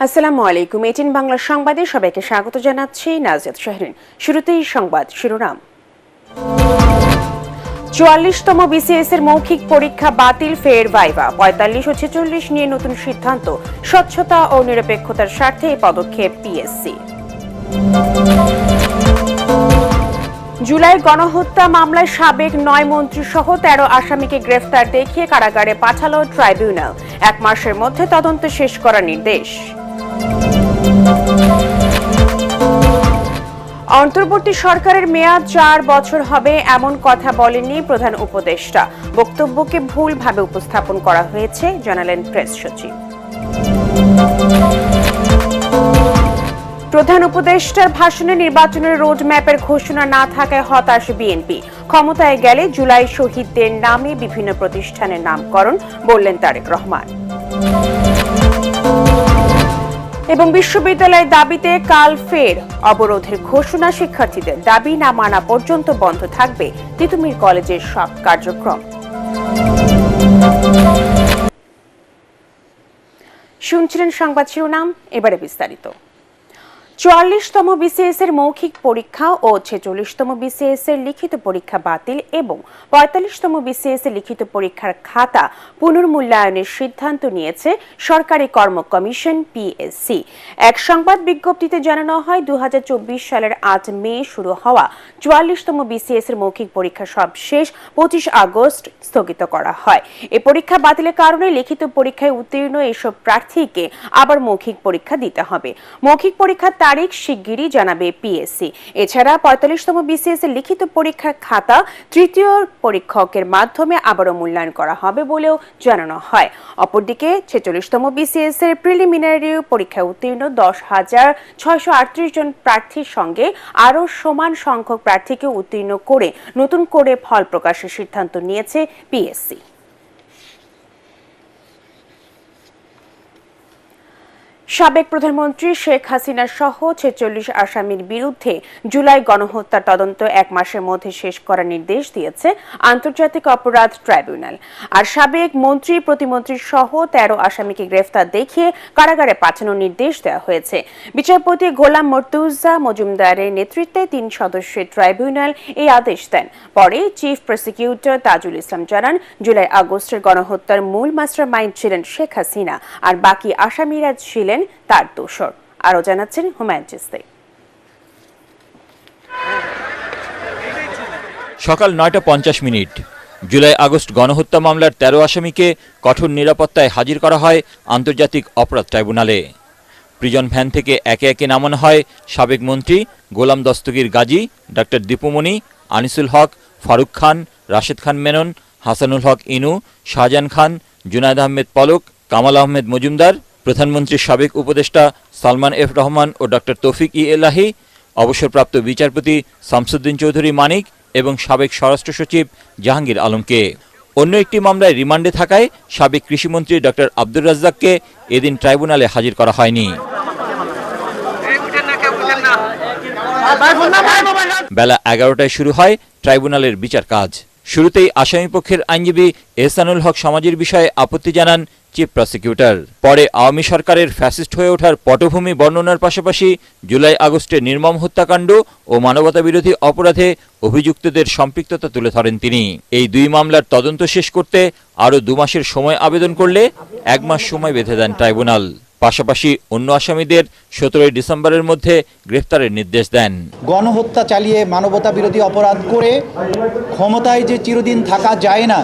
আসসালামু আলাইকুম। 18 বাংলা সংবাদে সবাইকে স্বাগত জানাচ্ছি নাজিয়াত শাহরিন। শুরুতেই সংবাদ শিরোনাম। 44তম বিসিএস এর মৌখিক পরীক্ষা বাতিল, ফের ভাইভা। 45 ও 46 নিয়ে নতুন সিদ্ধান্ত। স্বচ্ছতা ও নিরপেক্ষতার স্বার্থে এই পদক্ষেপ পিএসসি। জুলাই গণহত্যা মামলায় সাবেক 9 মন্ত্রী সহ 13 আসামিকে গ্রেফতার দেখিয়ে কারাগারে পাঠালো ট্রাইব্যুনাল। 1 মাসের মধ্যে তদন্ত শেষ করার নির্দেশ। অন্তর্বর্তী সরকারের মেয়াদ 4 বছর হবে এমন কথা বলেননি প্রধান উপদেষ্টা। বক্তব্যকে ভুলভাবে উপস্থাপন করা হয়েছে জানালেন প্রেস সচিব। প্রধান উপদেষ্টার ভাষণে নির্বাচনের রোডম্যাপের ঘোষণা না থাকায় হতাশ বিএনপি। ক্ষমতায় গেলে জুলাই শহীদদের নামে বিভিন্ন প্রতিষ্ঠানের নামকরণ, বললেন তারেক রহমান। এবং বিশ্ববিদ্যালয়ের দাবিতে কাল ফের অবরোধের ঘোষণা। শিক্ষার্থীদের দাবি না মানা পর্যন্ত বন্ধ থাকবে তিতুমির কলেজের সব কার্যক্রম। শুনছিলেন সংবাদ শিরোনাম, এবারে বিস্তারিত। 44তম বিসিএস এর মৌখিক পরীক্ষা ও 46তম বিসিএস এর লিখিত পরীক্ষা বাতিল এবং 45তম বিসিএস এর লিখিত পরীক্ষার খাতা পুনর্মূল্যায়নের সিদ্ধান্ত নিয়েছে সরকারি কর্ম কমিশন পিএসসি। এক সংবাদ বিজ্ঞপ্তিতে জানানো হয়, 2024 সালের 8 মে শুরু হওয়া 44তম বিসিএস এর মৌখিক পরীক্ষা সবশেষ 25 আগস্ট স্থগিত করা হয়। এই পরীক্ষা বাতিলের কারণে লিখিত পরীক্ষায় উত্তীর্ণ এসব প্রার্থীকে আবার মৌখিক পরীক্ষা দিতে হবে। মৌখিক পরীক্ষা তারিখ শিগগিরই জানাবে পিএসসি। এছাড়া 45তম বিসিএস এর লিখিত পরীক্ষার খাতা তৃতীয় পরীক্ষকের মাধ্যমে আবারও মূল্যায়ন করা হবে বলেও জানানো হয়। অপরদিকে 46তম বিসিএস এর প্রিলিমিনারি পরীক্ষায় উত্তীর্ণ 10,638 জন প্রার্থীর সঙ্গে আরও সমান সংখ্যক প্রার্থীকে উত্তীর্ণ করে নতুন করে ফল প্রকাশের সিদ্ধান্ত নিয়েছে পিএসসি। সাবেক প্রধানমন্ত্রী শেখ হাসিনা সহ 46 আসামির বিরুদ্ধে জুলাই গণহত্যার তদন্ত 1 মাসের মধ্যে শেষ করার নির্দেশ দিয়েছে আন্তর্জাতিক অপরাধ ট্রাইব্যুনাল। আর সাবেক মন্ত্রী, প্রতিমন্ত্রী সহ 13 আসামিকে গ্রেফতার দেখিয়ে কারাগারে পাঠানোর নির্দেশ দেওয়া হয়েছে। বিচারপতি গোলাম মর্তুজা মজুমদারের নেতৃত্বে 3 সদস্যের ট্রাইব্যুনাল এই আদেশ দেন। পরে চিফ প্রসিকিউটর তাজুল ইসলাম জানান, জুলাই আগস্টের গণহত্যার মূল মাস্টার মাইন্ড ছিলেন শেখ হাসিনা, আর বাকি আসামিরা ছিলেন তার দোসর। আরো জানাচ্ছেন হুমায়ুন চিস্তি। সকাল 9:50 জুলাই আগস্ট গণহত্যা মামলার 13 আসামিকে কঠোর নিরাপত্তায় হাজির করা হয় আন্তর্জাতিক অপরাধ ট্রাইব্যুনালে। প্রিজন ভ্যান থেকে একে একে নামানো হয় সাবেক মন্ত্রী গোলাম দস্তগীর গাজী, ডক্টর দীপুমণি, আনিসুল হক, ফারুক খান, রাশেদ খান মেনন, হাসানুল হক ইনু, শাহজাহান খান, জুনায়েদ আহমেদ পলক, কামাল আহমেদ মজুমদার, প্রধানমন্ত্রীর সাবেক উপদেষ্টা সালমান এফ রহমান ও ডক্টর তৌফিক এলাহি, অবসরপ্রাপ্ত বিচারপতি শামসুদ্দিন চৌধুরী মানিক এবং সাবেক স্বরাষ্ট্র সচিব জাহাঙ্গীর আলমকে। অন্য একটি মামলায় রিমান্ডে থাকায় সাবেক কৃষিমন্ত্রী ডক্টর আব্দুর রাজ্জাককে এদিন ট্রাইব্যুনালে হাজির করা হয়নি। বেলা 11টায় শুরু হয় ট্রাইব্যুনালের বিচার কাজ। শুরুতেই আসামিপক্ষের আইনজীবী এহসানুল হক সমাজের বিষয়ে আপত্তি জানান চিফ প্রসিকিউটর। পরে আওয়ামী সরকারের ফ্যাসিস্ট হয়ে ওঠার পটভূমি বর্ণনার পাশাপাশি জুলাই আগস্টে নির্মম হত্যাকাণ্ড ও মানবতাবিরোধী অপরাধে অভিযুক্তদের সম্পৃক্ততা তুলে ধরেন তিনি। এই 2 মামলার তদন্ত শেষ করতে আরও 2 মাসের সময় আবেদন করলে 1 মাস সময় বেঁধে দেন ট্রাইব্যুনাল। পাশাপাশি অন্য আসামিদের 17 ডিসেম্বরের মধ্যে গ্রেফতারের নির্দেশ দেন। গণহত্যা চালিয়ে মানবতা বিরোধী অপরাধ করে ক্ষমতায় যে চিরদিন থাকা যায় না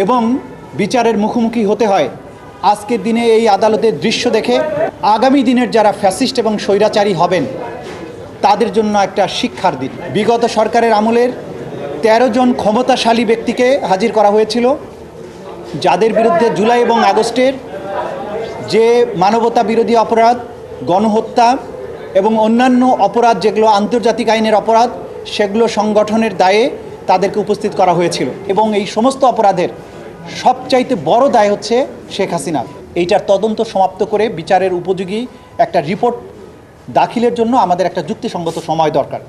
এবং বিচারের মুখোমুখি হতে হয়, আজকের দিনে এই আদালতের দৃশ্য দেখে আগামী দিনের যারা ফ্যাসিস্ট এবং স্বৈরাচারী হবেন তাদের জন্য একটা শিক্ষার দিন। বিগত সরকারের আমলের 13 জন ক্ষমতাশালী ব্যক্তিকে হাজির করা হয়েছিল, যাদের বিরুদ্ধে জুলাই এবং আগস্টের যে মানবতা বিরোধী অপরাধ, গণহত্যা এবং অন্যান্য অপরাধ যেগুলো আন্তর্জাতিক আইনের অপরাধ, সেগুলো সংগঠনের দায়ে তাদেরকে উপস্থিত করা হয়েছিল। এবং এই সমস্ত অপরাধের সবচাইতে বড় দায় হচ্ছে শেখ হাসিনা। এইটার তদন্ত সমাপ্ত করে বিচারের উপযোগী একটা রিপোর্ট দাখিলের জন্য আমাদের একটা যুক্তিসঙ্গত সময় দরকার।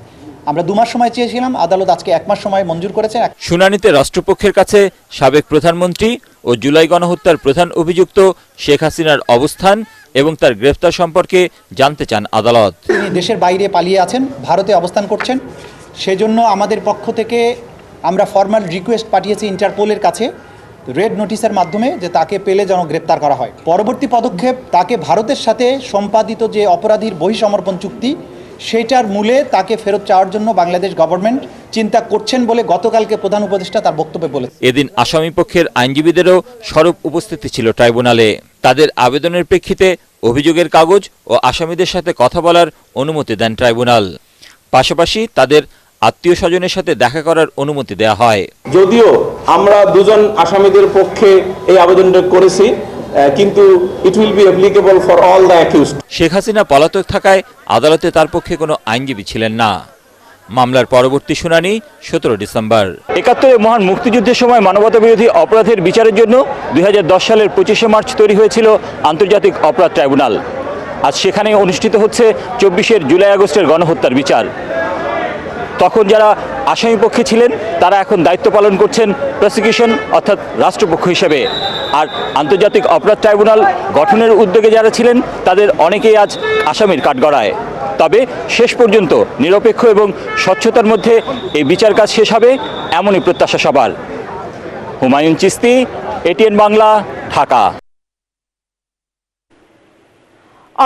আমরা 2 মাস সময় চেয়েছিলাম, আদালত আজকে 1 মাস সময় মঞ্জুর করেছে। শুনানিতে রাষ্ট্রপক্ষের কাছে সাবেক প্রধানমন্ত্রী ও জুলাই গণহত্যার প্রধান অভিযুক্ত শেখ হাসিনার অবস্থান, এবং তার গ্রেফতার সম্পর্কে জানতে চান আদালত। তিনি দেশের বাইরে পালিয়ে আছেন, ভারতে অবস্থান করছেন, সেজন্য আমাদের পক্ষ থেকে আমরা ফর্মাল রিকোয়েস্ট পাঠিয়েছি ইন্টারপোলের কাছে রেড নোটিশের মাধ্যমে যে তাকে পেলে যেন গ্রেপ্তার করা হয়। পরবর্তী পদক্ষেপ তাকে ভারতের সাথে সম্পাদিত যে অপরাধীর বহিঃসমর্পণ চুক্তি সেটার মূলে তাকে ফেরত চাওয়ার জন্য বাংলাদেশ গভর্নমেন্ট চিন্তা করছেন বলে গতকালকে প্রধান উপদেষ্টা তার বক্তব্যে বলেছেন। এদিন আসামি পক্ষের আইনজীবীদেরও সরব উপস্থিতি ছিল ট্রাইব্যুনালে। তাদের আবেদনের প্রেক্ষিতে অভিযোগের কাগজ ও আসামিদের সাথে কথা বলার অনুমতি দেন ট্রাইব্যুনাল। পাশাপাশি তাদের আত্মীয় স্বজনের সাথে দেখা করার অনুমতি দেওয়া হয়। যদিও আমরা দুজন আসামিদের পক্ষে এই আবেদনটা করেছি, কিন্তু it will be applicable for all the accused. Sheikh Hasina পলাতক থাকায় আদালতে তার পক্ষে কোনো আইনজীবী ছিলেন না। মামলার পরবর্তী শুনানি 17 ডিসেম্বর। 71 মহান মুক্তিযুদ্ধের সময় মানবতাবিরোধী অপরাধের বিচারের জন্য 2010 সালের 25শে মার্চ তৈরি হয়েছিল আন্তর্জাতিক অপরাধ ট্রাইব্যুনাল। আজ সেখানে অনুষ্ঠিত হচ্ছে 24 জুলাই আগস্টের গণহত্যার বিচার। তখন যারা আসামি পক্ষে ছিলেন তারা এখন দায়িত্ব পালন করছেন প্রসিকিউশন অর্থাৎ রাষ্ট্রপক্ষ হিসেবে। আর আন্তর্জাতিক অপরাধ ট্রাইব্যুনাল গঠনের উদ্যোগে যারা ছিলেন তাদের অনেকেই আজ আসামির কাঠগড়ায়। তবে শেষ পর্যন্ত নিরপেক্ষ এবং স্বচ্ছতার মধ্যে এই বিচার কাজ শেষ হবে এমনই প্রত্যাশা সবার। হুমায়ুন চিস্তি, এটিএন বাংলা, ঢাকা।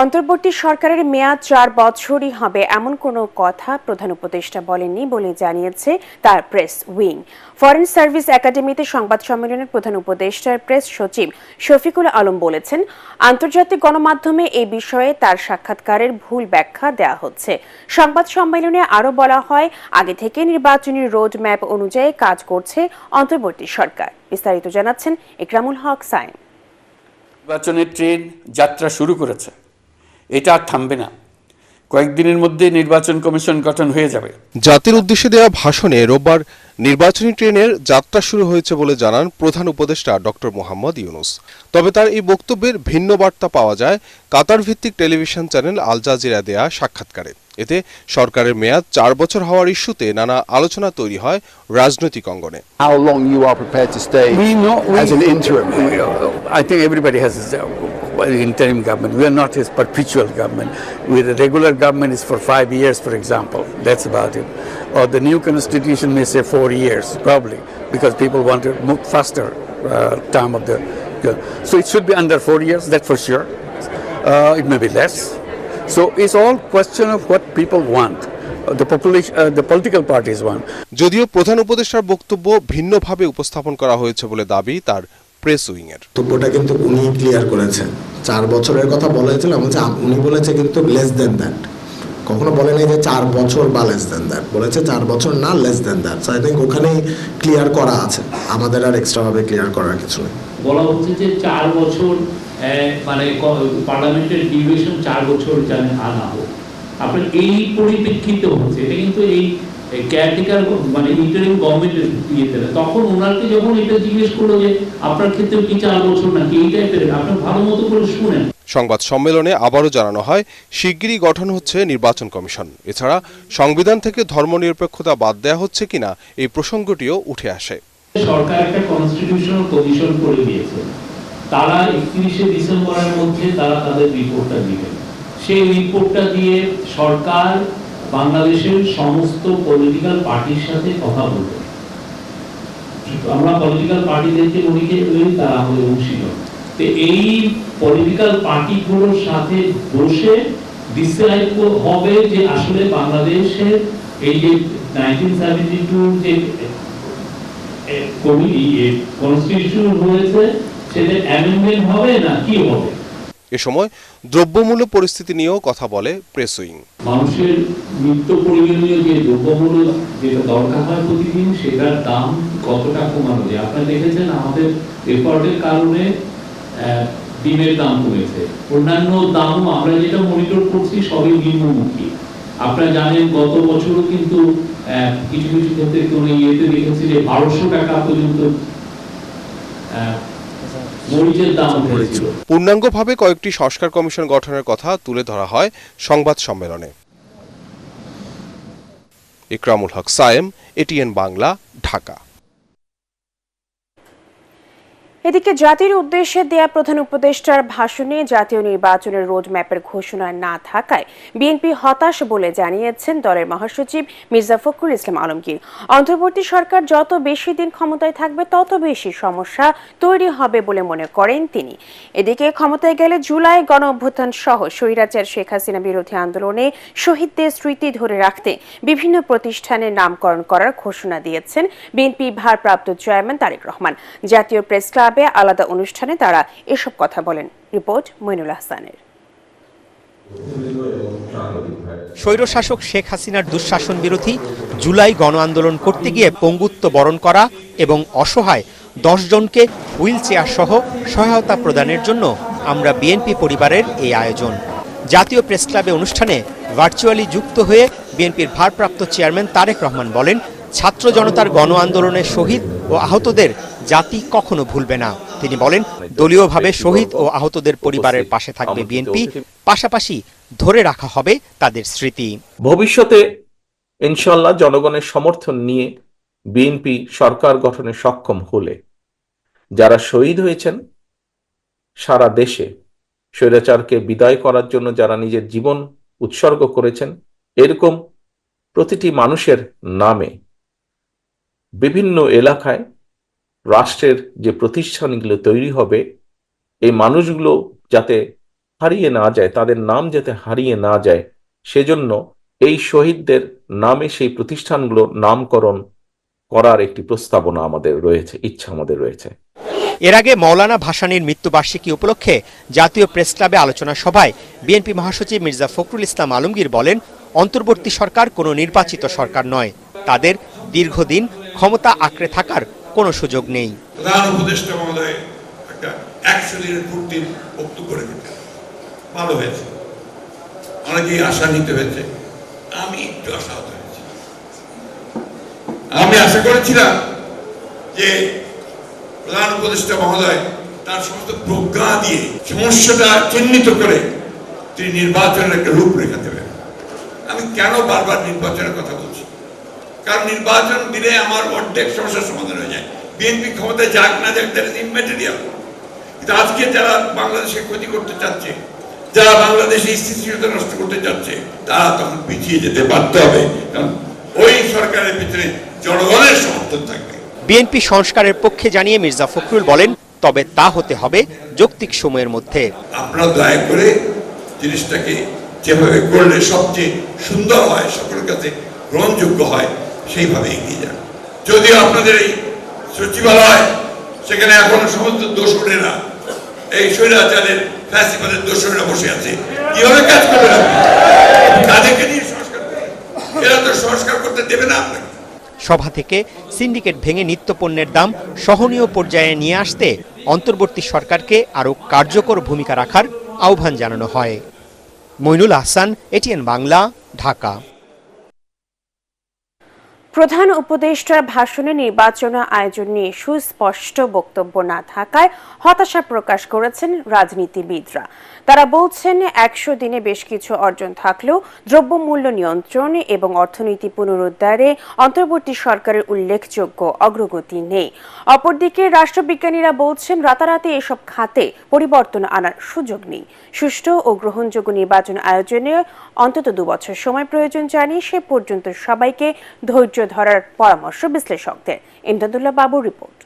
অন্তর্বর্তী সরকারের মেয়াদ 4 বছরই হবে এমন কোনো কথা প্রধান উপদেষ্টা বলেননি বলে জানিয়েছে তার প্রেস উইং। ফরেন সার্ভিস একাডেমিতে সংবাদ সম্মেলনের প্রধান উপদেষ্টার প্রেস সচিব শফিকুল আলম বলেছেন, আন্তর্জাতিক গণমাধ্যমে এই বিষয়ে তার সাক্ষাৎকারের ভুল ব্যাখ্যা দেওয়া হচ্ছে। সংবাদ সম্মেলনে আরও বলা হয়, আগে থেকে নির্বাচনী রোড ম্যাপ অনুযায়ী কাজ করছে অন্তর্বর্তী সরকার। বিস্তারিত জানাচ্ছেন ইকরামুল হক সাইম। নির্বাচনের ট্রেন যাত্রা শুরু করেছে, এটা আর থামবে না। কয়েকদিনের মধ্যে নির্বাচন কমিশন গঠন হয়ে যাবে। জাতির উদ্দেশ্যে দেওয়া ভাষণে রোববার নির্বাচনী ট্রেনের যাত্রা শুরু হয়েছে বলে জানান প্রধান উপদেষ্টা ডক্টর মোহাম্মদ ইউনূস। তবে তার এই বক্তব্যের ভিন্ন বার্তা পাওয়া যায় কাতার ভিত্তিক টেলিভিশন চ্যানেল আল জাজিরা দেয়া সাক্ষাৎকারে। এতে সরকারের মেয়াদ 4 বছর হওয়ার ইস্যুতে নানা আলোচনা তৈরি হয় রাজনৈতিক অঙ্গনে। How long you are prepared to stay as an interim? I think everybody has his interim government. We are not his perpetual government. With a regular government is for 5 years, for example. That's about it. Or the new constitution may say 4 years, probably, because people want to move faster term of the. So it should be under 4 years, that's for sure. It may be less. So it's all question of what people want. The population, the political parties want. যদিও প্রধান উপদেষ্টার বক্তব্য ভিন্নভাবে উপস্থাপন করা হয়েছে বলে দাবি তার প্রেস উইং এর। বক্তব্যটা কিন্তু উনি ক্লিয়ার করেছেন। 4 বছরের কথা বলেছেন, উনি বলেছে কিন্তু লেস দেন দ্যাট। কখনো বলে নাই যে 4 বছর বা লেস দেন দ্যাট, বলেছে 4 বছর না less than that. So I think ওখানেই ক্লিয়ার করা আছে, আমাদের আর এক্সট্রা ভাবে ক্লিয়ার করার কিছু নেই। বলা হচ্ছে যে 4 বছর মানে পার্লামেন্টের ডিউরেশন 4 বছর জানেন আনা হোক। আপনার এই পরিপ্রেক্ষিতে হচ্ছে এটা কিন্তু এই কেয়ারটেকার মানে ইন্টারিম গভর্নমেন্টের ইয়েতে, তখন ওনাকে যখন এটা জিজ্ঞেস করলো যে আপনার ক্ষেত্রে কি 4 বছর নাকি এই টাইপের, আপনি ভালো মতো করে শুনেন। সংবাদ সম্মেলনে আবারও জানানো হয় শিগগিরই গঠন হচ্ছে নির্বাচন কমিশন। এছাড়া সংবিধান থেকে ধর্মনিরপেক্ষতা বাদ দেওয়া হচ্ছে কিনা এই প্রসঙ্গটিও উঠে আসে। সরকার একটা কনস্টিটিউশনাল কমিশন করে দিয়েছে, তারা 31শে ডিসেম্বরের মধ্যে তারা তাদের রিপোর্টটা দিবেন। সেই রিপোর্টটা দিয়ে সরকার বাংলাদেশের সমস্ত পলিটিক্যাল পার্টির সাথে কথা বলবে। আমরা পলিটিক্যাল পার্টিদেরকে উনিকে তারা হলে অংশীদার। তো এই পলিটিক্যাল পার্টিগুলোর সাথে বসে ডিসাইড হবে যে আসলে বাংলাদেশের এই যে 1972 যে কমিটি কনস্টিটিউশন হয়েছে সেটা অ্যামেন্ডমেন্ট হবে না কি হবে। এ সময় দ্রব্যমূল্য পরিস্থিতি নিয়েও কথা বলে প্রেস উইং। মানুষের নিত্য প্রয়োজনীয় যে দ্রব্যমূল্য যেটা দরকার হয় প্রতিদিন, সেটার দাম কতটা কমানো যায়। আপনারা দেখেছেন আমাদের এফোর্টের কারণে ডিমের দাম কমেছে, অন্যান্য দামও আমরা যেটা মনিটর করছি সবই নিম্নমুখী। আপনারা জানেন গত বছরও কিন্তু কিছু কিছু ক্ষেত্রে কোনো ইয়েতে দেখেছি যে 1200 টাকা পর্যন্ত মরিচের দাম হয়েছিল। পূর্ণাঙ্গভাবে কয়েকটি সংস্কার কমিশন গঠনের কথা তুলে ধরা হয় সংবাদ সম্মেলনে। ইকরামুল হক সায়েম, এটিএন বাংলা, ঢাকা। এদিকে জাতির উদ্দেশ্যে দেয়া প্রধান উপদেষ্টার ভাষণে জাতীয় নির্বাচনের রোডম্যাপের ঘোষণা না থাকায় বিএনপি হতাশ বলে জানিয়েছেন দলের মহাসচিব মির্জা ফখরুল ইসলাম আলমগীর। অন্তর্বর্তী সরকার যত বেশি দিন ক্ষমতায় থাকবে তত বেশি সমস্যা তৈরি হবে বলে মনে করেন তিনি। এদিকে ক্ষমতায় গেলে জুলাই গণ অভ্যুত্থান সহ স্বৈরাচার শেখ হাসিনা বিরোধী আন্দোলনে শহীদদের স্মৃতি ধরে রাখতে বিভিন্ন প্রতিষ্ঠানের নামকরণ করার ঘোষণা দিয়েছেন বিএনপি ভারপ্রাপ্ত চেয়ারম্যান তারেক রহমান। জাতীয় প্রেস ক্লাবে আলাদা অনুষ্ঠানে তারা এসব কথা বলেন। রিপোর্ট মইনুল হাসানের। স্বৈরশাসক শেখ হাসিনার দুঃশাসন বিরোধী জুলাই গণ আন্দোলন করতে গিয়ে পঙ্গুত্ব বরণ করা এবং অসহায় 10 জনকে হুইল চেয়ার সহ সহায়তা প্রদানের জন্য আমরা বিএনপি পরিবারের এই আয়োজন। জাতীয় প্রেস ক্লাবে অনুষ্ঠানে ভার্চুয়ালি যুক্ত হয়ে বিএনপির ভারপ্রাপ্ত চেয়ারম্যান তারেক রহমান বলেন, ছাত্র জনতার গণ আন্দোলনের শহীদ ও আহতদের জাতি কখনো ভুলবে না। তিনি বলেন, দলীয়ভাবে শহীদ ও আহতদের পরিবারের পাশে থাকবে বিএনপি, পাশাপাশি ধরে রাখা হবে তাদের স্মৃতি। ভবিষ্যতে ইনশাআল্লাহ জনগণের সমর্থন নিয়ে বিএনপি সরকার গঠনে সক্ষম হলে যারা শহীদ হয়েছেন সারা দেশে, স্বৈরাচারকে বিদায় করার জন্য যারা নিজের জীবন উৎসর্গ করেছেন, এরকম প্রতিটি মানুষের নামে বিভিন্ন এলাকায় রাষ্ট্রের যে প্রতিষ্ঠানগুলো তৈরি হবে, এই মানুষগুলো যাতে হারিয়ে না যায়, তাদের নাম যাতে হারিয়ে না যায়, সেজন্য এই শহীদদের নামে সেই প্রতিষ্ঠানগুলো নামকরণ করার একটি প্রস্তাবনা আমাদের রয়েছে, ইচ্ছা আমাদের রয়েছে। এর আগে মৌলানা ভাসানীর মৃত্যুবার্ষিকী উপলক্ষে জাতীয় প্রেস ক্লাবে আলোচনা সভায় বিএনপি মহাসচিব মির্জা ফখরুল ইসলাম আলমগীর বলেন, অন্তর্বর্তী সরকার কোনো নির্বাচিত সরকার নয়, তাদের দীর্ঘদিন ক্ষমতা আঁকড়ে থাকার কোনো সুযোগ নেই। প্রধান উপদেষ্টা মহোদয় একটা 100 দিনের পূর্তির বক্তব্য রেখেছেন, ভালো হয়েছে, অনেকেই আশা নিতে হয়েছে, আমি একটু আশাহত হয়েছি। আমি আশা করেছিলাম যে প্রধান উপদেষ্টা মহোদয় তার সমস্ত প্রজ্ঞা দিয়ে সমস্যাটা চিহ্নিত করে তিনি নির্বাচনের একটা রূপরেখা দেবেন। আমি কেন বারবার নির্বাচনের কথা বলছি? কারণ নির্বাচন দিলে আমার অর্ধেক সমস্যার সমাধান হয়ে যায়। বিএনপি ক্ষমতায় যাক না যাক, দ্যাট ইজ ইম্যাটেরিয়াল। কিন্তু আজকে যারা বাংলাদেশে ক্ষতি করতে চাচ্ছে, যারা বাংলাদেশে স্থিতিশীলতা নষ্ট করতে চাচ্ছে, তারা তখন পিছিয়ে যেতে বাধ্য হবে, কারণ ওই সরকারের ভিতরে জনগণের সমর্থন থাকবে। বিএনপি সংস্কারের পক্ষে জানিয়ে মির্জা ফখরুল বলেন, তবে তা হতে হবে যৌক্তিক সময়ের মধ্যে। আপনারা দয়া করে জিনিসটাকে যেভাবে করলে সবচেয়ে সুন্দর হয়, সকলের কাছে গ্রহণযোগ্য হয়, সেইভাবে এগিয়ে যান। যদিও আপনাদের এই সচিবালয়, সেখানে এখন সমস্ত দোসরেরা, এই স্বৈরাচারের ফ্যাসিবাদের দোসরেরা বসে আছে, কিভাবে কাজ করবেন আপনি? তাদেরকে নিয়ে সংস্কার করবেন, এরা তো সংস্কার করতে দেবে না আপনাকে। সভা থেকে সিন্ডিকেট ভেঙে নিত্যপণ্যের দাম সহনীয় পর্যায়ে নিয়ে আসতে অন্তর্বর্তী সরকারকে আরও কার্যকর ভূমিকা রাখার আহ্বান জানানো হয়। মইনুল হাসান, এটিএন বাংলা, ঢাকা। প্রধান উপদেষ্টার ভাষণে নির্বাচন আয়োজন নিয়ে সুস্পষ্ট বক্তব্য না থাকায় হতাশা প্রকাশ করেছেন রাজনীতিবিদরা। তারা বলছেন, 100 দিনে বেশ কিছু অর্জন থাকলেও দ্রব্যমূল্য নিয়ন্ত্রণ এবং অর্থনীতি পুনরুদ্ধারে অন্তর্বর্তী সরকারের উল্লেখযোগ্য অগ্রগতি নেই। অপরদিকে রাষ্ট্রবিজ্ঞানীরা বলছেন, রাতারাতি এসব খাতে পরিবর্তন আনার সুযোগ নেই। সুষ্ঠু ও গ্রহণযোগ্য নির্বাচন আয়োজনে অন্তত 2 বছর সময় প্রয়োজন জানিয়ে সে পর্যন্ত সবাইকে ধৈর্য ধরার পরামর্শ বিশ্লেষকদের। ইমদাদুল্লাহ বাবুর রিপোর্ট।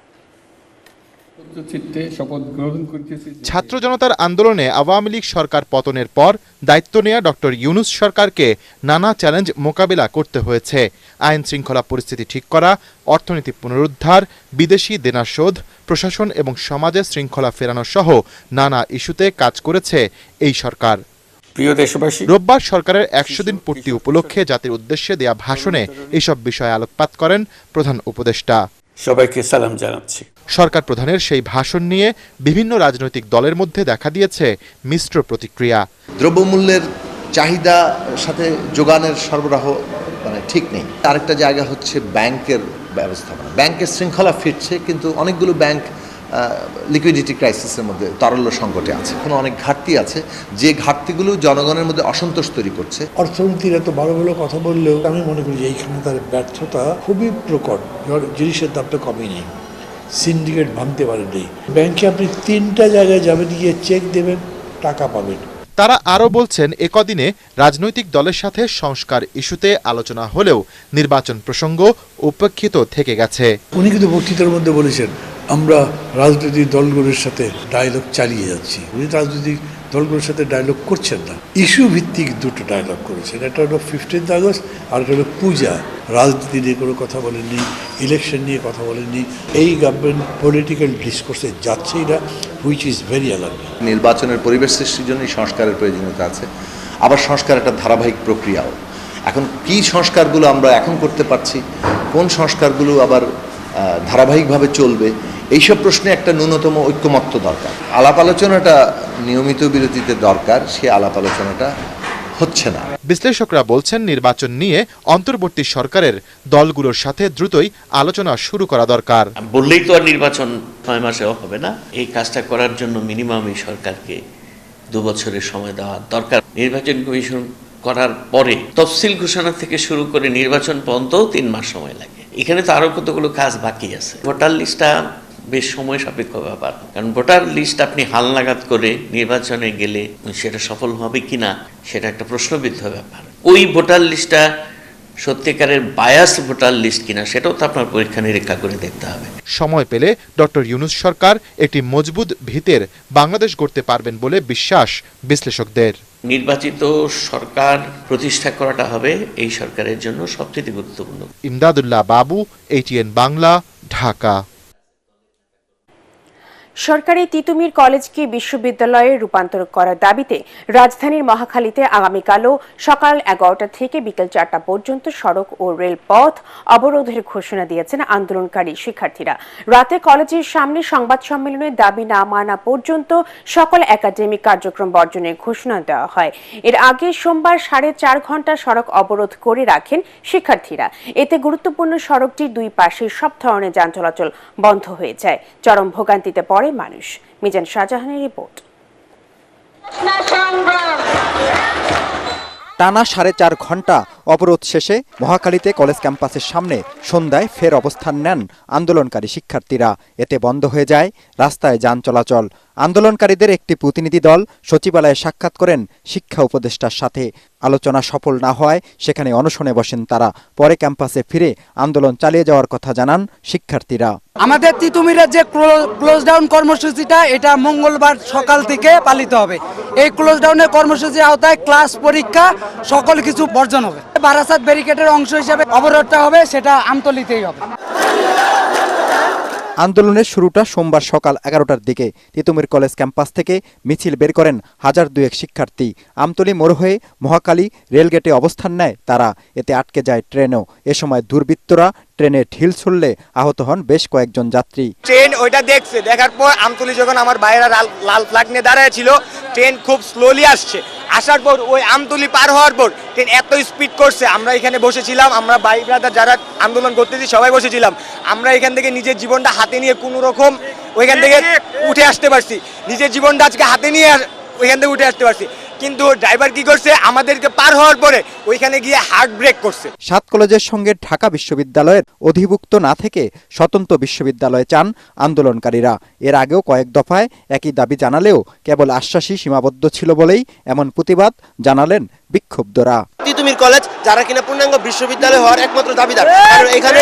ছাত্র জনতার আন্দোলনে আওয়ামী লীগ সরকার পতনের পর দায়িত্ব নেয়া ডক্টর ইউনূস সরকারকে নানা চ্যালেঞ্জ মোকাবেলা করতে হয়েছে। আইন শৃঙ্খলা পরিস্থিতি ঠিক করা, অর্থনীতি পুনরুদ্ধার, বিদেশি দেনা শোধ, প্রশাসন এবং সমাজের শৃঙ্খলা ফেরানো সহ নানা ইস্যুতে কাজ করেছে এই সরকার। প্রিয় দেশবাসী, রোববার সরকারের 100 দিন পূর্তি উপলক্ষে জাতির উদ্দেশ্যে দেয়া ভাষণে এইসব বিষয়ে আলোকপাত করেন প্রধান উপদেষ্টা। সবাইকে সালাম জানাচ্ছি। সরকার প্রধানের সেই ভাষণ নিয়ে বিভিন্ন রাজনৈতিক দলের মধ্যে দেখা দিয়েছে মিশ্র প্রতিক্রিয়া। দ্রব্যমূল্যের চাহিদা সাথে যোগানের সরবরাহ ঠিক নেই। আরেকটা জায়গা হচ্ছে ব্যাংকের ব্যবস্থাপনা। ব্যাংকের শৃঙ্খলা ফিরছে, কিন্তু অনেকগুলো ব্যাংক লিকুইডিটি ক্রাইসিসের মধ্যে, তারল্য সংকটে আছে। এখনো অনেক ঘাটতি আছে, যে ঘাটতিগুলো জনগণের মধ্যে অসন্তোষ তৈরি করছে। অর্থনীতির এত ভালো ভালো কথা বললেও আমি মনে করি যে এইখানে তার ব্যর্থতা খুবই প্রকট। জিনিসের দাম তো কমই নেই, সিন্ডিকেট ভাঙতে পারেনি। ব্যাংকে আপনি 3টা জায়গায় যাবেন, গিয়ে চেক দেবেন, টাকা পাবেন। তারা আরও বলছেন, একদিনে রাজনৈতিক দলের সাথে সংস্কার ইস্যুতে আলোচনা হলেও নির্বাচন প্রসঙ্গ উপেক্ষিত থেকে গেছে। উনি কিন্তু বক্তৃতার মধ্যে বলেছেন, আমরা রাজনৈতিক দলগুলোর সাথে ডায়লগ চালিয়ে যাচ্ছি। উনি রাজনৈতিক দলগুলোর সাথে ডায়লগ করছেন না, ইস্যু ভিত্তিক দুটো ডায়লগ করেছেন। একটা হলো 15 আগস্ট, আর একটা হলো পূজা। রাজনীতি নিয়ে কোনো কথা বলেননি, ইলেকশন নিয়ে কথা বলেননি। এই গভর্নমেন্ট পলিটিক্যাল ডিসকোর্সে যাচ্ছেই না, হুইচ ইজ ভেরি অ্যালার্মিং। নির্বাচনের পরিবেশ সৃষ্টির জন্যই সংস্কারের প্রয়োজনীয়তা আছে, আবার সংস্কার একটা ধারাবাহিক প্রক্রিয়াও। এখন কি সংস্কারগুলো আমরা এখন করতে পারছি, কোন সংস্কারগুলো আবার ধারাবাহিকভাবে চলবে, এইসব প্রশ্নে একটা ন্যূনতম ঐক্যমত্য দরকার। আলাপ আলোচনাটা নিয়মিত বিরতিতে দরকার, সে আলাপ আলোচনাটা হচ্ছে না। বিশ্লেষকরা বলছেন, নির্বাচন নিয়ে অন্তর্বর্তী সরকারের দলগুলোর সাথে দ্রুতই আলোচনা শুরু করা দরকার। বললেই তো আর নির্বাচন 6 মাসেও হবে না। এই কাজটা করার জন্য মিনিমাম এই সরকারকে 2 বছরের সময় দেওয়া দরকার। নির্বাচন কমিশন করার পরে তফসিল ঘোষণা থেকে শুরু করে নির্বাচন পর্যন্তও 3 মাস সময় লাগে। এখানে তো আরো কতগুলো কাজ বাকি আছে। ভোটার লিস্টটা বেশ সময় সাপেক্ষ ব্যাপার, কারণ ভোটার লিস্ট আপনি হালনাগাদ করে নির্বাচনে গেলে সেটা সফল হবে কিনা সেটা একটা প্রশ্নবিদ্ধ ব্যাপার। ওই ভোটার লিস্টটা সত্যিকারের বায়াস ভোটার লিস্ট কিনা সেটাও তো আপনার পরীক্ষা নিরীক্ষা করে দেখতে হবে। সময় পেলে ডক্টর ইউনূস সরকার একটি মজবুত ভিতের বাংলাদেশ গড়তে পারবেন বলে বিশ্বাস বিশ্লেষকদের। নির্বাচিত সরকার প্রতিষ্ঠা করাটা হবে এই সরকারের জন্য সবচেয়ে গুরুত্বপূর্ণ। ইমদাদুল্লাহ বাবু, ATN বাংলা, ঢাকা। সরকারি তিতুমির কলেজকে বিশ্ববিদ্যালয়ে রূপান্তর করার দাবিতে রাজধানীর মহাখালীতে আগামীকালও সকাল 11টা থেকে বিকেল 4টা পর্যন্ত সড়ক ও রেলপথ অবরোধের ঘোষণা দিয়েছেন আন্দোলনকারী শিক্ষার্থীরা। রাতে কলেজের সামনে সংবাদ সম্মেলনে দাবি না মানা পর্যন্ত সকল একাডেমিক কার্যক্রম বর্জনের ঘোষণা দেওয়া হয়। এর আগে সোমবার 4.5 ঘন্টা সড়ক অবরোধ করে রাখেন শিক্ষার্থীরা। এতে গুরুত্বপূর্ণ সড়কটির দুই পাশে সব ধরনের যান চলাচল বন্ধ হয়ে যায়। চরম ভোগান্তিতে পড়ে মানুষ। মিজান শাহজাহানের রিপোর্ট। টানা 4.5 ঘন্টা অবরোধ শেষে মহাখালীতে কলেজ ক্যাম্পাসের সামনে সন্ধ্যায় ফের অবস্থান নেন আন্দোলনকারী শিক্ষার্থীরা। এতে বন্ধ হয়ে যায় রাস্তায় যান চলাচল। আন্দোলনকারীদের একটি প্রতিনিধি দল সচিবালয়ে সাক্ষাৎ করেন শিক্ষা উপদেষ্টার সাথে। আলোচনা সফল না হওয়ায় সেখানে অনশনে বসেন তারা। পরে ক্যাম্পাসে ফিরে আন্দোলন চালিয়ে যাওয়ার কথা জানান শিক্ষার্থীরা। আমাদের তিতুমিরের যে ক্লোজ ডাউন কর্মসূচিটা, এটা মঙ্গলবার সকাল থেকে পালিত হবে। এই ক্লোজ ডাউনের কর্মসূচির আওতায় ক্লাস, পরীক্ষা সকল কিছু বর্জন হবে। বারাসাত ব্যারিকেডের অংশ হিসেবে অবরোধটা হবে, সেটা আমতলীতেই হবে। আন্দোলনের শুরুটা সোমবার সকাল 11টার দিকে। তিতুমির কলেজ ক্যাম্পাস থেকে মিছিল বের করেন 1002 শিক্ষার্থী। আমতলী মোড় হয়ে মহাখালী রেলগেটে অবস্থান নেয় তারা। এতে আটকে যায় ট্রেনও। এ সময় দুর্বৃত্তরা ট্রেনে ঢিল ছুড়লে আহত হন বেশ কয়েকজন যাত্রী। ট্রেন ওইটা দেখছে, দেখার পর আমতলী যখন আমার বাইরে লাল ফ্ল্যাগ নিয়ে দাঁড়ায় ছিল, ট্রেন খুব স্লোলি আসছে। আসার পর ওই আমতলী পার হওয়ার পর ট্রেন এত স্পিড করছে, আমরা এখানে বসেছিলাম, আমরা ভাই ব্রাদার যারা আন্দোলন করতেছি সবাই বসেছিলাম। আমরা এখান থেকে নিজের জীবনটা হাতে নিয়ে কোনো রকম ওইখান থেকে উঠে আসতে পারছি। নিজের জীবনটা আজকে হাতে নিয়ে ওইখান থেকে উঠে আসতে পারছি। কিন্তু ড্রাইভার কি করছে, আমাদেরকে পার হওয়ার পরে ওইখানে গিয়ে হার্ট ব্রেক করছে। 7 কলেজের সঙ্গে ঢাকা বিশ্ববিদ্যালয়ের অধিভুক্ত না থেকে স্বতন্ত্র বিশ্ববিদ্যালয়ে চান আন্দোলনকারীরা। এর আগেও কয়েক দফায় একই দাবি জানালেও কেবল আশ্বাসই সীমাবদ্ধ ছিল বলেই এমন প্রতিবাদ জানালেন বিক্ষুব্ধরা। তিতুমির কলেজ যারা কিনা পূর্ণাঙ্গ বিশ্ববিদ্যালয় হওয়ার একমাত্র দাবিদার, কারণ এখানে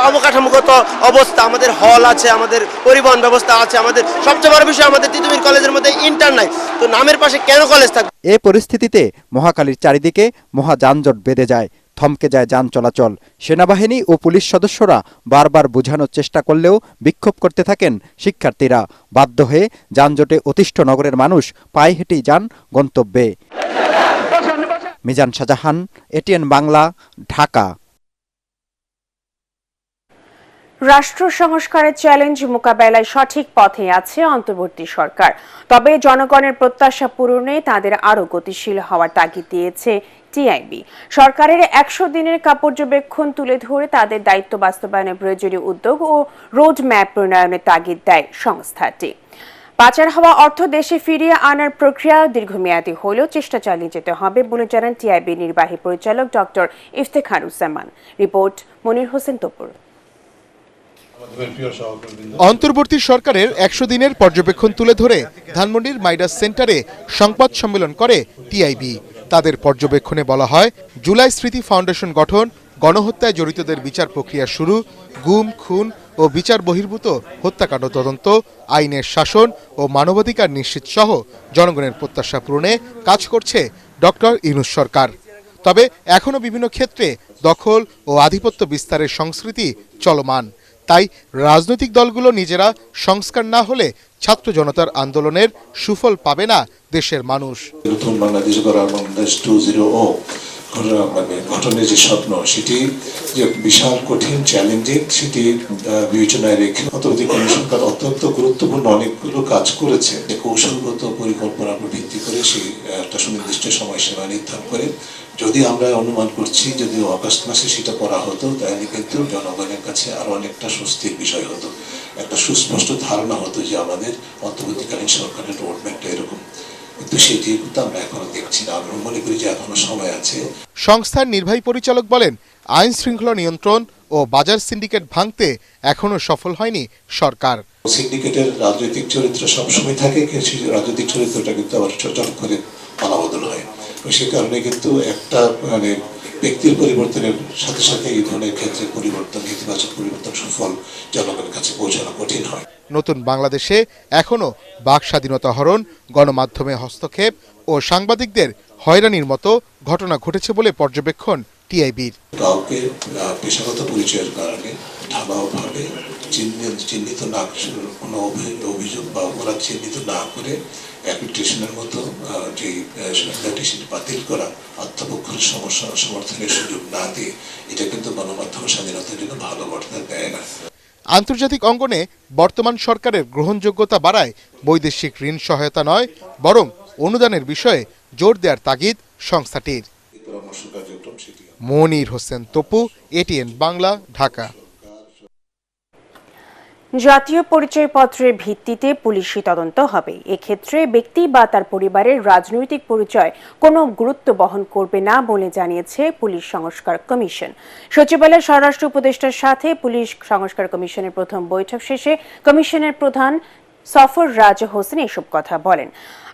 অবকাঠামোগত অবস্থা, আমাদের হল আছে, আমাদের পরিবহন ব্যবস্থা আছে, আমাদের সবচেয়ে বড় বিষয় আমাদের তিতুমির কলেজের মধ্যে ইন্টার নাই। তো নামের পাশে কেন কলেজ থাকবে? এ পরিস্থিতিতে মহাখালীর চারিদিকে মহা যানজট বেঁধে যায়, থমকে যায় যান চলাচল। সেনাবাহিনী ও পুলিশ সদস্যরা বারবার বোঝানোর চেষ্টা করলেও বিক্ষোভ করতে থাকেন শিক্ষার্থীরা। বাধ্য হয়ে যানজটে অতিষ্ঠ নগরের মানুষ পায়ে হেঁটেই যান গন্তব্যে। মিজান শাহজাহান, ATN বাংলা, ঢাকা। রাষ্ট্র সংস্কারের চ্যালেঞ্জ মোকাবেলায় সঠিক পথে আছে অন্তর্বর্তী সরকার। তবে জনগণের প্রত্যাশা পূরণে তাদের আরও গতিশীল হওয়ার তাগিদ দিয়েছে টিআইবি। সরকারের 100 দিনের পর্যবেক্ষণ তুলে ধরে তাদের দায়িত্ব বাস্তবায়নের প্রয়োজনীয় উদ্যোগ ও রোড ম্যাপ প্রণয়নের তাগিদ দেয় সংস্থাটি। পাচার হওয়া অর্থ দেশে ফিরিয়ে আনার প্রক্রিয়া দীর্ঘমেয়াদী হলেও চেষ্টা চালিয়ে যেতে হবে বলে জানান টিআইবি নির্বাহী পরিচালক ডক্টর ইফতেখারুজ্জামান। রিপোর্ট মনির হোসেন তপুর। অন্তর্বর্তী সরকারের 100 দিনের পর্যবেক্ষণ তুলে ধরে ধানমন্ডির মাইডাস সেন্টারে সংবাদ সম্মেলন করে টিআইবি। তাদের পর্যবেক্ষণে বলা হয়, জুলাই স্মৃতি ফাউন্ডেশন গঠন, গণহত্যায় জড়িতদের বিচার প্রক্রিয়া শুরু, গুম, খুন ও বিচার বহির্ভূত হত্যাকাণ্ড তদন্ত, আইনের শাসন ও মানবাধিকার নিশ্চিত সহ জনগণের প্রত্যাশা পূরণে কাজ করছে ডক্টর ইউনূস সরকার। তবে এখনো বিভিন্ন ক্ষেত্রে দখল ও আধিপত্য বিস্তারের সংস্কৃতি চলমান। তাই রাজনৈতিক দলগুলো নিজেরা সংস্কার না হলে ছাত্র জনতার আন্দোলনের সুফল পাবে না দেশের মানুষ। নতুন বাংলাদেশ গড়ার বাংলাদেশ 2.0 গঠনের যে স্বপ্ন, সেটি যে বিশাল কঠিন চ্যালেঞ্জিং, সেটি বিবেচনায় রেখে অন্তর্বর্তী সরকার অত্যন্ত গুরুত্বপূর্ণ অনেকগুলো কাজ করেছে। কৌশলগত পরিকল্পনার উপর ভিত্তি করে সেই একটা সুনির্দিষ্ট সময়সীমা নির্ধারণ করে, যদি আমরা অনুমান করছি যদি অগাস্ট মাসে সেটা করা হতো, তাহলে কিন্তু জনগণের কাছে আরো অনেকটা স্বস্তির বিষয় হতো, একটা সুস্পষ্ট ধারণা হতো যে আমাদের অন্তর্বর্তীকালীন সরকারের রোডম্যাপটা এরকম। কিন্তু সেটি কিন্তু আমরা এখনো দেখছি না। আমরা মনে করি যে এখনো সময় আছে। সংস্থার নির্বাহী পরিচালক বলেন, আইন শৃঙ্খলা নিয়ন্ত্রণ ও বাজার সিন্ডিকেট ভাঙতে এখনো সফল হয়নি সরকার। সিন্ডিকেটের রাজনৈতিক চরিত্র সবসময় থাকে, কিন্তু রাজনৈতিক চরিত্রটা কিন্তু আবার চট করে পালাবদল হয়। সে কারণে কিন্তু একটা ব্যক্তির পরিবর্তনের সাথে সাথে এই ধরনের ক্ষেত্রে পরিবর্তন, ইতিবাচক পরিবর্তন সুফল জনগণের কাছে পৌঁছানো কঠিন হয়। নতুন বাংলাদেশে এখনো বাক স্বাধীনতা হরণ, গণমাধ্যমে হস্তক্ষেপ ও সাংবাদিকদের হয়রানির মতো ঘটনা ঘটেছে বলে পর্যবেক্ষণ টিআইবির। কাউকে পেশাগত পরিচয়ের কারণে ঢালাওভাবে চিহ্নিত না, কোনো অভিযোগ বা অপরাধ চিহ্নিত না করে অ্যাক্রিডিটেশনের মতো যে সেটি বাতিল করা, আত্মপক্ষের সমর্থনের সুযোগ না দিয়ে, এটা কিন্তু গণমাধ্যম স্বাধীনতার জন্য ভালো বার্তা দেয় না। আন্তর্জাতিক অঙ্গনে বর্তমান সরকারের গ্রহণযোগ্যতা বাড়ায় বৈদেশিক ঋণ সহায়তা নয়, বরং অনুদানের বিষয়ে জোর দেওয়ার তাগিদ সংস্থাটির। মনির হোসেন তপু, এটিএন বাংলা, ঢাকা। জাতীয় পরিচয়পত্রের ভিত্তিতে পুলিশি তদন্ত হবে। এক্ষেত্রে ব্যক্তি বা তার পরিবারের রাজনৈতিক পরিচয় কোনো গুরুত্ব বহন করবে না বলে জানিয়েছে পুলিশ সংস্কার কমিশন। সচিবালয়ের স্বরাষ্ট্র উপদেষ্টার সাথে পুলিশ সংস্কার কমিশনের প্রথম বৈঠক শেষে কমিশনের প্রধান সফর রাজ হোসেন এসব কথা বলেন।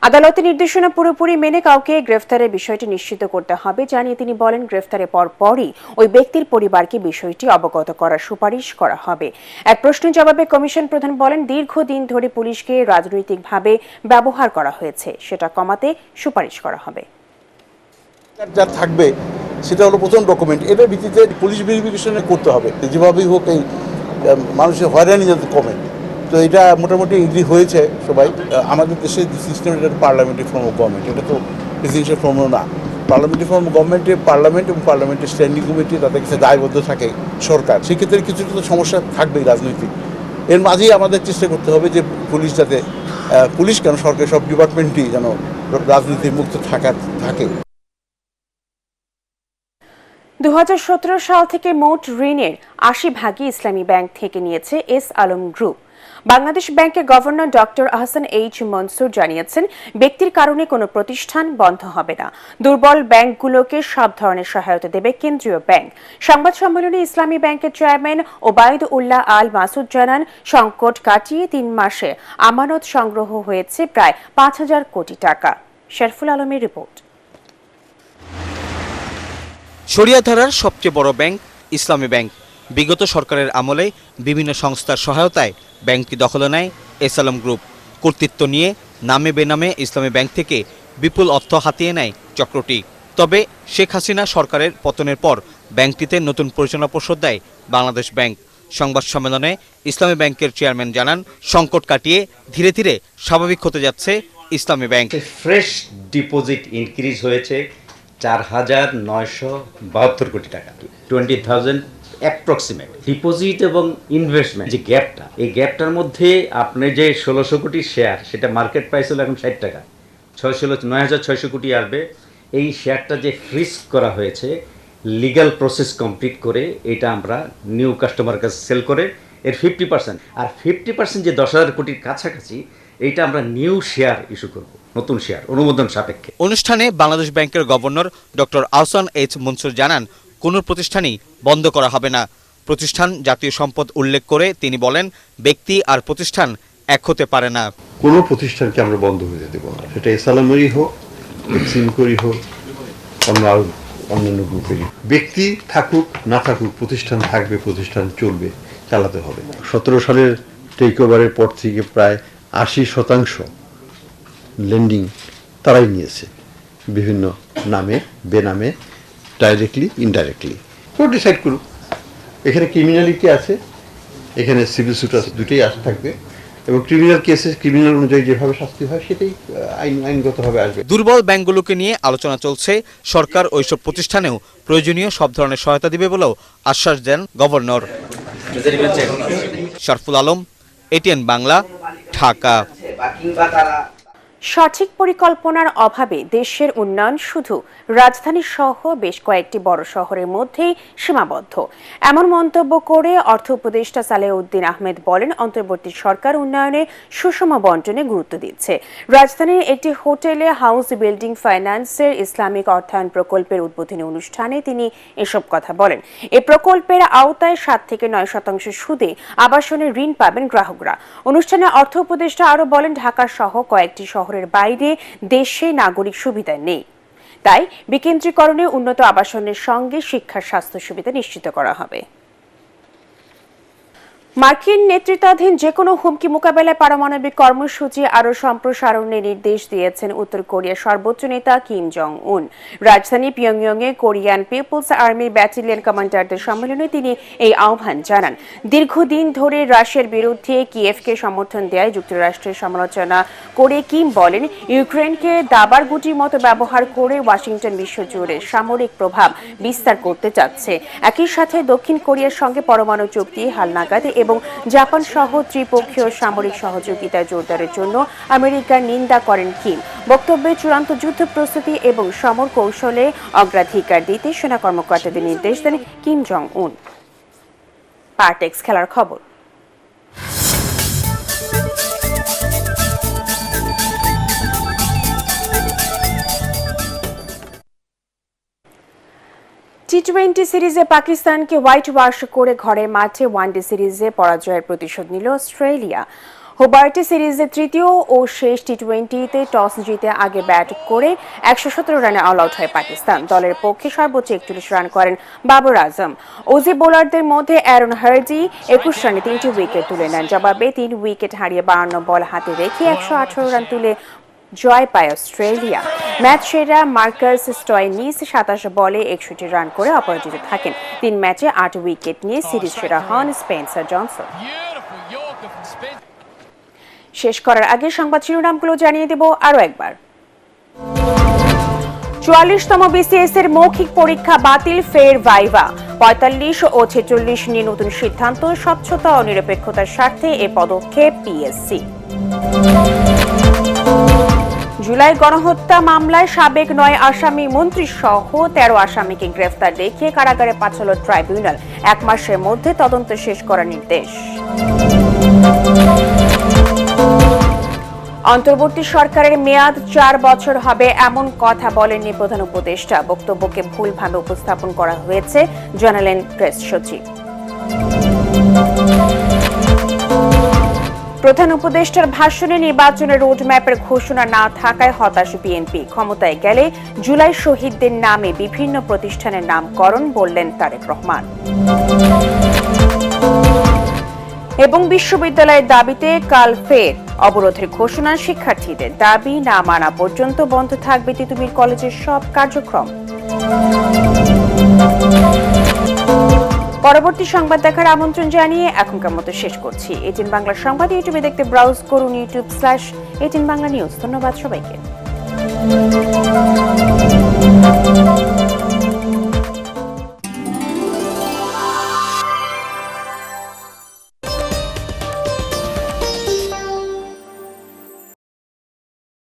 আদালতের নির্দেশনা পুরোপুরি মেনে কাউকে গ্রেফতারের বিষয়টি নিশ্চিত করতে হবে জানিয়ে তিনি বলেন, গ্রেফতারের পরপরই ওই ব্যক্তির পরিবারকে বিষয়টি অবগত করার সুপারিশ করা হবে। এক প্রশ্নের জবাবে কমিশন প্রধান বলেন, দীর্ঘদিন ধরে পুলিশকে রাজনৈতিকভাবে ব্যবহার করা হয়েছে, সেটা কমাতে সুপারিশ করা হবে। যা থাকবে সেটা হলো প্রথম ডকুমেন্ট, এটার ভিত্তিতে পুলিশ ভেরিফিকেশন করতে হবে, যেভাবেই হোক এই মানুষের হয়রানি যাতে কমে। তো এটা মোটামুটি এগ্রি হয়েছে সবাই। আমাদের দেশে সিস্টেম, এটা পার্লামেন্টারি ফর্ম অফ গভর্নমেন্ট, এটা তো প্রেসিডেন্সিয়াল ফর্মও না। পার্লামেন্টারি ফর্ম অফ গভর্নমেন্টে পার্লামেন্ট এবং পার্লামেন্টের স্ট্যান্ডিং কমিটি তাদের কাছে দায়বদ্ধ থাকে সরকার, সেক্ষেত্রে কিছু তো সমস্যা থাকবেই রাজনৈতিক। এর মাঝেই আমাদের চেষ্টা করতে হবে যে পুলিশ যাতে, পুলিশ কেন সরকারের সব ডিপার্টমেন্টই যেন রাজনীতি মুক্ত থাকে। 2017 সাল থেকে মোট ঋণের 80% ইসলামী ব্যাংক থেকে নিয়েছে এস আলম গ্রুপ। বাংলাদেশ ব্যাংকের governor doctor Ahsan H Mansur জানিয়েছেন, ব্যক্তির কারণে কোনো প্রতিষ্ঠান বন্ধ হবে না। দুর্বল ব্যাংকগুলোকে সব ধরনের সহায়তা দেবে কেন্দ্রীয় ব্যাংক। সংবাদ সম্মেলনে ইসলামী ব্যাংকের চেয়ারম্যান ওবায়দ উল্লাহ আল মাসুদ জানান, সংকট কাটিয়ে 3 মাসে আমানত সংগ্রহ হয়েছে প্রায় 5,000 কোটি টাকা। শরফুল আলমের রিপোর্ট। শরিয়াধারার সবচেয়ে বড় ব্যাংক ইসলামী ব্যাংক। বিগত সরকারের আমলে বিভিন্ন সংস্থার সহায়তায় ব্যাংকটি দখলে নেয় এস আলম গ্রুপ। কর্তৃত্ব নিয়ে নামে বেনামে ইসলামী ব্যাংক থেকে বিপুল অর্থ হাতিয়ে নেয় চক্রটি। তবে শেখ হাসিনা সরকারের পতনের পর ব্যাংকটিতে নতুন পরিচালনা পর্ষদ দেয় বাংলাদেশ ব্যাংক। সংবাদ সম্মেলনে ইসলামী ব্যাংকের চেয়ারম্যান জানান, সংকট কাটিয়ে ধীরে ধীরে স্বাভাবিক হতে যাচ্ছে ইসলামী ব্যাংক। ফ্রেশ ডিপোজিট ইনক্রিজ হয়েছে 4,972 কোটি টাকা, 20,000 অ্যাপ্রক্সিমেট। ডিপোজিট এবং ইনভেস্টমেন্ট যে গ্যাপটা, এই গ্যাপটার মধ্যে আপনি যে 1600 কোটি শেয়ার, সেটা মার্কেট প্রাইস হলো এখন 60 টাকা, 9,600 কোটি আসবে। এই শেয়ারটা যে ফ্রিজ করা হয়েছে লিগ্যাল প্রসেস কমপ্লিট করে, এটা আমরা নিউ কাস্টমার কাছে সেল করে এর 50%, আর 50% যে 10,000 কোটির কাছাকাছি, এইটা আমরা নিউ শেয়ার ইস্যু করব, নতুন শেয়ার অনুমোদন সাপেক্ষে। অনুষ্ঠানে বাংলাদেশ ব্যাংকের governor doctor Ahsan H Mansur জানান, কোনো প্রতিষ্ঠানই বন্ধ করা হবে না। প্রতিষ্ঠান জাতীয় সম্পদ উল্লেখ করে তিনি বলেন, ব্যক্তি আর প্রতিষ্ঠান এক হতে পারে না। কোনো প্রতিষ্ঠানকে আমরা বন্ধ হতে দেব না, সেটা এসালামেরই হোক, সিমকোরই হোক, অন্যান্য গ্রুপেরই। ব্যক্তি থাকুক না থাকুক, প্রতিষ্ঠান থাকবে, প্রতিষ্ঠান চলবে, চালাতে হবে। 17 সালের টেক ওভারের পর থেকে প্রায় 80% লেন্ডিং তারাই নিয়েছে, বিভিন্ন নামে, বেনামে, ডাইরেক্টলি, ইনডাইরেক্টলি। তো ডিসাইড করুক, এখানে ক্রিমিনালিটি আছে, এখানে সিভিল স্যুট আছে, দুটোই থাকবে, এবং ক্রিমিনাল কেসে ক্রিমিনাল অনুযায়ী যেভাবে শাস্তি হয় সেটাই আইনগতভাবে আসবে। দুর্বল ব্যাংকগুলোকে নিয়ে আলোচনা চলছে, সরকার ওইসব প্রতিষ্ঠানেও প্রয়োজনীয় সব ধরনের সহায়তা দিবে বলেও আশ্বাস দেন গভর্নর। শরফুল আলম, এটিএন বাংলা, ঢাকা। সঠিক পরিকল্পনার অভাবে দেশের উন্নয়ন শুধু রাজধানী সহ বেশ কয়েকটি বড় শহরের মধ্যেই সীমাবদ্ধ, এমন মন্তব্য করে অর্থ উপদেষ্টা সালেহউদ্দিন আহমেদ বলেন, অন্তর্বর্তী সরকার উন্নয়নে সুষম বণ্টনে গুরুত্ব দিচ্ছে। রাজধানীর একটি হোটেলে হাউস বিল্ডিং ফাইন্যান্সের ইসলামিক অর্থায়ন প্রকল্পের উদ্বোধনী অনুষ্ঠানে তিনি এসব কথা বলেন। এ প্রকল্পের আওতায় 7 থেকে 9% সুদে আবাসনের ঋণ পাবেন গ্রাহকরা। অনুষ্ঠানে অর্থ উপদেষ্টা আরও বলেন, ঢাকা সহ কয়েকটি শহরের বাইরে দেশে নাগরিক সুবিধা নেই, তাই বিকেন্দ্রীকরণে উন্নত আবাসনের সঙ্গে শিক্ষা, স্বাস্থ্য সুবিধা নিশ্চিত করা হবে। মার্কিন নেতৃত্বাধীন যে কোনো হুমকি মোকাবেলায় পারমাণবিক কর্মসূচি আরও সম্প্রসারণের নির্দেশ দিয়েছেন উত্তর কোরিয়ার সর্বোচ্চ নেতা কিম জং উন। রাজধানী পিয়ংইয়ংয়ে কোরিয়ান পিপলস আর্মি ব্যাটালিয়ন কমান্ডারদের সম্মেলনে তিনি এই আহ্বান জানান। দীর্ঘদিন ধরে রাশিয়ার বিরুদ্ধে কিয়েভকে সমর্থন দেয় যুক্তরাষ্ট্রের সমালোচনা করে কিম বলেন, ইউক্রেনকে দাবার গুটির মতো ব্যবহার করে ওয়াশিংটন বিশ্বজুড়ে সামরিক প্রভাব বিস্তার করতে চাচ্ছে। একই সাথে দক্ষিণ কোরিয়ার সঙ্গে পরমাণু চুক্তি হালনাগাদ এবং জাপান সহ ত্রিপক্ষীয় সামরিক সহযোগিতা জোরদারের জন্য আমেরিকার নিন্দা করেন কিম। বক্তব্যে চূড়ান্ত যুদ্ধ প্রস্তুতি এবং সমর কৌশলে অগ্রাধিকার দিতে সেনা কর্মকর্তাদের নির্দেশ দেন কিম জং উন। পার্টেক্স খেলার খবর। টি-20 সিরিজে পাকিস্তানকে হোয়াইট ওয়াশ করে ঘরের মাঠে ওয়ানডে সিরিজে পরাজয়ের প্রতিশোধ নিল অস্ট্রেলিয়া। হোবার্টে সিরিজের তৃতীয় ও শেষ টি-20তে টস জিতে আগে ব্যাট করে 117 রানে অল আউট হয় পাকিস্তান। দলের পক্ষে সর্বোচ্চ 41 রান করেন বাবর আজম। অজি বোলারদের মধ্যে অ্যারন হার্জি 21 রানে 3টি উইকেট তুলে নেন। জবাবে 3 উইকেট হারিয়ে 52 বল হাতে রেখে 118 রান তুলে জয় পায় অস্ট্রেলিয়া। ম্যাচ সেরা মার্কাস স্টয়নিস 27 বলে 61 রান করে অপরাজিত থাকেন। 3 ম্যাচে 8 উইকেট নিয়ে সিরিজ সেরা হন স্পেন্সার জনসন। শেষ করার আগে সংবাদ শিরোনামগুলো জানিয়ে দেব আরও একবার। 44তম বিসিএস এর মৌখিক পরীক্ষা বাতিল, ফের ভাইভা। 45 ও 46 নিয়ে নতুন সিদ্ধান্ত, স্বচ্ছতা ও নিরপেক্ষতার স্বার্থে এ পদক্ষেপ পিএসসি। জুলাই গণহত্যা মামলায় সাবেক 9 আসামি মন্ত্রী সহ 13 আসামিকে গ্রেফতার দেখিয়ে কারাগারে পাঠালো ট্রাইব্যুনাল। 1 মাসের মধ্যে তদন্ত শেষ করার নির্দেশ। অন্তর্বর্তী সরকারের মেয়াদ 4 বছর হবে এমন কথা বলেননি প্রধান উপদেষ্টা। বক্তব্যকে ভুলভাবে উপস্থাপন করা হয়েছে জানালেন প্রেস সচিব। প্রধান উপদেষ্টার ভাষণে নির্বাচনের রোডম্যাপের ঘোষণা না থাকায় হতাশ বিএনপি। ক্ষমতায় গেলে জুলাই শহীদদের নামে বিভিন্ন প্রতিষ্ঠানের নামকরণ, বললেন তারেক রহমান। এবং বিশ্ববিদ্যালয়ের দাবিতে কাল ফের অবরোধের ঘোষণা, শিক্ষার্থীদের দাবি না মানা পর্যন্ত বন্ধ থাকবে তিতুমির কলেজের সব কার্যক্রম। পরবর্তী সংবাদ দেখার আমন্ত্রণ জানিয়ে এখনকার মতো শেষ করছি। এটিএন বাংলা সংবাদ ইউটিউবে দেখতে ব্রাউজ করুন youtube/18 বাংলা নিউজ। ধন্যবাদ সবাইকে।